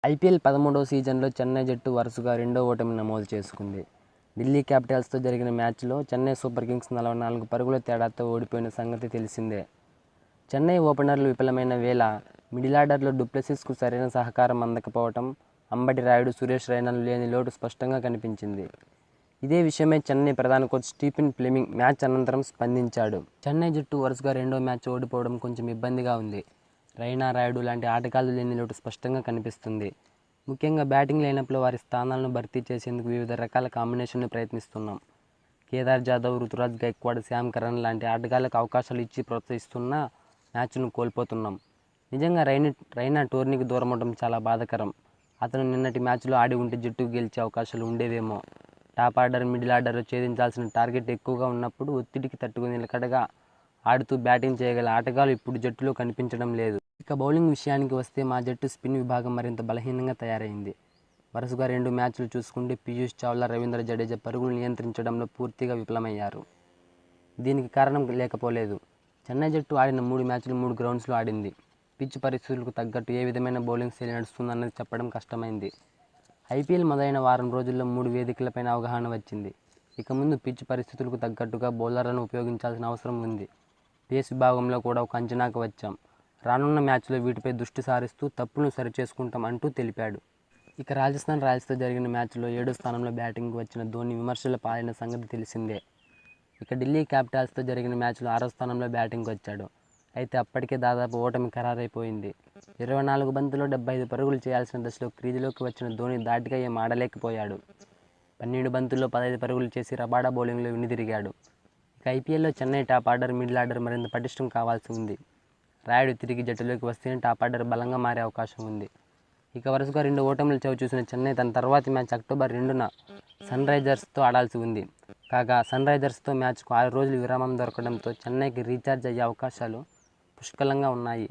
IPL 13వ సీజన్లో చెన్నై జట్టు వరుసగా రెండో ఓటమి నమోదు చేసుకుంది. ఢిల్లీ క్యాపిటల్స్తో జరిగిన మ్యాచ్లో చెన్నై సూపర్ కింగ్స్ 44 పరుగుల తేడాతో ఓడిపోయిన సంగతి తెలిసిందే. చెన్నై ఓపెనర్లు విఫలమైన వేళ మిడిలార్డర్లో డూప్లెసిస్కు సరైన సహకారం అందకపోవడం, అంబటి రాయుడు, సురేష్ రైనాలు లేని లోటు స్పష్టంగా కనిపించింది. ఇదే విషయమై చెన్నై ప్రధాన కోచ్ స్టీఫెన్ ఫ్లెమింగ్ మ్యాచ్ అనంతరం స్పందించాడు. చెన్నై జట్టు వరుసగా రెండో మ్యాచ్ ఓడిపోవడం కొంచెం ఇబ్బందిగా ఉంది. రైనా, రాయుడు లాంటి ఆటగాళ్లు లేని లోటు స్పష్టంగా కనిపిస్తుంది. ముఖ్యంగా బ్యాటింగ్ లైనప్లో వారి స్థానాలను భర్తీ చేసేందుకు వివిధ రకాల కాంబినేషన్లు ప్రయత్నిస్తున్నాం. కేదార్ జాదవ్, రుతురాజ్ గైక్వాడ్, శ్యామ్ కరణ్ లాంటి ఆటగాళ్లకు అవకాశాలు ఇచ్చి ప్రోత్సహిస్తున్నా మ్యాచ్ను కోల్పోతున్నాం. నిజంగా రైనా టోర్నీకి దూరమవడం చాలా బాధాకరం. అతను నిన్నటి మ్యాచ్లో ఆడి ఉంటే జట్టుకు గెలిచే అవకాశాలు ఉండేవేమో. టాప్ ఆర్డర్, మిడిల్ ఆర్డర్ ఛేదించాల్సిన టార్గెట్ ఎక్కువగా ఉన్నప్పుడు ఒత్తిడికి తట్టుకుని నిలకడగా ఆడుతూ బ్యాటింగ్ చేయగల ఆటగాళ్లు ఇప్పుడు జట్టులో కనిపించడం లేదు. ఇక బౌలింగ్ విషయానికి వస్తే మా జట్టు స్పిన్ విభాగం మరింత బలహీనంగా తయారైంది. వరుసగా 2 మ్యాచ్లు చూసుకుంటే పీయూష్ చావ్లా, రవీంద్ర జడేజా పరుగులు నియంత్రించడంలో పూర్తిగా విఫలమయ్యారు. దీనికి కారణం లేకపోలేదు. చెన్నై జట్టు ఆడిన 3 మ్యాచ్లు 3 గ్రౌండ్స్లో ఆడింది. పిచ్ పరిస్థితులకు తగ్గట్టు ఏ విధమైన బౌలింగ్ శైలి నడుస్తుందన్నది చెప్పడం కష్టమైంది. ఐపీఎల్ మొదలైన వారం రోజుల్లో 3 వేదికలపైన అవగాహన వచ్చింది. ఇక ముందు పిచ్ పరిస్థితులకు తగ్గట్టుగా బౌలర్లను ఉపయోగించాల్సిన అవసరం ఉంది. పేస్ విభాగంలో కూడా ఒక అంచనాకు వచ్చాం. రానున్న మ్యాచ్లో వీటిపై దృష్టి సారిస్తూ తప్పులను సరిచేసుకుంటాం అంటూ తెలిపాడు. ఇక రాజస్థాన్ రాయల్స్తో జరిగిన మ్యాచ్లో 7వ స్థానంలో బ్యాటింగ్కు వచ్చిన ధోనీ విమర్శల పాలైన సంగతి తెలిసిందే. ఇక ఢిల్లీ క్యాపిటల్స్తో జరిగిన మ్యాచ్లో 6వ స్థానంలో బ్యాటింగ్కు వచ్చాడు. అయితే అప్పటికే దాదాపు ఓటమి ఖరారైపోయింది. 24 బంతుల్లో 75 పరుగులు చేయాల్సిన దశలో క్రీజులోకి వచ్చిన ధోనీ ధాటిగా ఏం ఆడలేకపోయాడు. 12 బంతుల్లో 15 పరుగులు చేసి రబాడా బౌలింగ్లో వెనుదిరిగాడు. ఇక ఐపీఎల్లో Chennai top order, middle order మరింత పటిష్టం కావాల్సి ఉంది. రాయుడు తిరిగి జట్టులోకి వస్తేనే టాప్ ఆర్డర్ బలంగా మారే అవకాశం ఉంది. ఇక వరుసగా 2 ఓటములు చవిచూసిన చెన్నై తన తర్వాతి మ్యాచ్ అక్టోబర్ 2న సన్ రైజర్స్తో ఆడాల్సి ఉంది. కాగా సన్ రైజర్స్తో మ్యాచ్కు 6 రోజులు విరామం దొరకడంతో చెన్నైకి రీఛార్జ్ అయ్యే అవకాశాలు పుష్కలంగా ఉన్నాయి.